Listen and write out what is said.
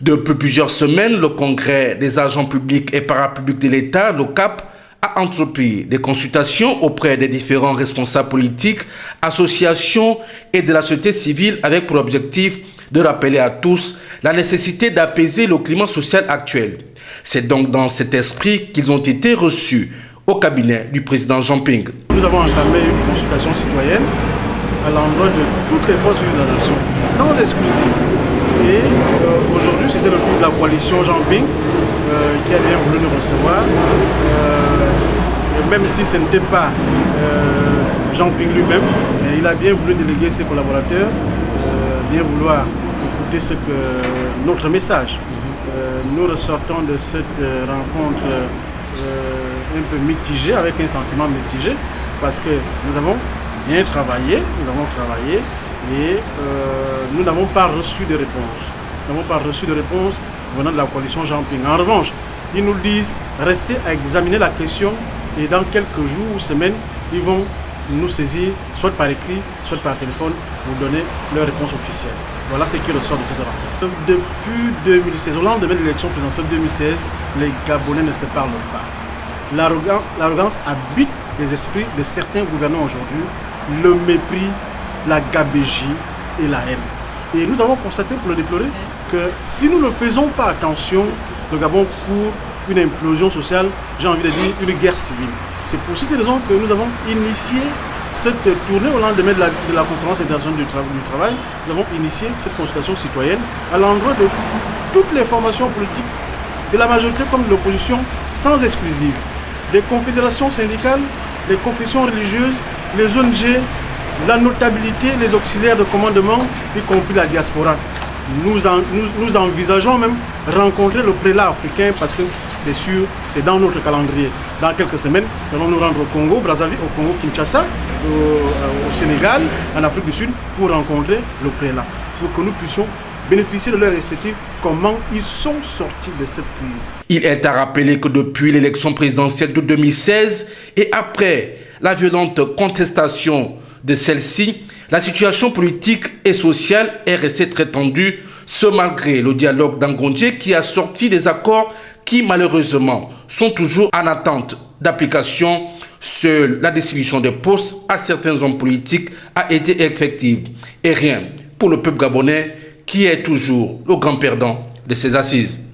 Depuis plusieurs semaines, le Congrès des agents publics et parapublics de l'État, le CAP, a entrepris des consultations auprès des différents responsables politiques, associations et de la société civile avec pour objectif de rappeler à tous la nécessité d'apaiser le climat social actuel. C'est donc dans cet esprit qu'ils ont été reçus au cabinet du président Jean Ping. Nous avons entamé une consultation citoyenne à l'endroit de toutes les forces vives de la nation, sans exclusive. Et aujourd'hui, c'était le tour de la coalition Jean Ping qui a bien voulu nous recevoir. Même si ce n'était pas Jean Ping lui-même, mais il a bien voulu déléguer ses collaborateurs, bien vouloir écouter notre message. Nous ressortons de cette rencontre un peu mitigée, avec un sentiment mitigé, parce que nous avons bien travaillé, et nous n'avons pas reçu de réponse. Nous n'avons pas reçu de réponse venant de la coalition Jean Ping. En revanche, ils nous disent restez à examiner la question et dans quelques jours ou semaines, ils vont nous saisir, soit par écrit, soit par téléphone, pour donner leur réponse officielle. Voilà ce qui ressort de cette rencontre. Depuis 2016, au lendemain de l'élection présidentielle 2016, les Gabonais ne se parlent pas. L'arrogance habite les esprits de certains gouvernants aujourd'hui, le mépris, la gabegie et la haine. Et nous avons constaté, pour le déplorer, que si nous ne faisons pas attention, le Gabon court une implosion sociale, j'ai envie de dire une guerre civile. C'est pour cette raison que nous avons initié cette tournée au lendemain de la conférence internationale du travail. Nous avons initié cette consultation citoyenne à l'endroit de toutes les formations politiques, de la majorité comme de l'opposition, sans exclusive. Les confédérations syndicales, les confessions religieuses, les ONG, la notabilité, les auxiliaires de commandement, y compris la diaspora. Nous envisageons même rencontrer le prélat africain parce que c'est sûr, c'est dans notre calendrier. Dans quelques semaines, nous allons nous rendre au Congo, Brazzaville, au Congo, Kinshasa, au Sénégal, en Afrique du Sud, pour rencontrer le prélat, pour que nous puissions bénéficier de leurs respectifs, comment ils sont sortis de cette crise. Il est à rappeler que depuis l'élection présidentielle de 2016 et après la violente contestation de celle-ci, la situation politique et sociale est restée très tendue, ce malgré le dialogue d'Angondje qui a sorti des accords qui malheureusement sont toujours en attente d'application. Seule la distribution des postes à certains hommes politiques a été effective et rien pour le peuple gabonais qui est toujours le grand perdant de ces assises.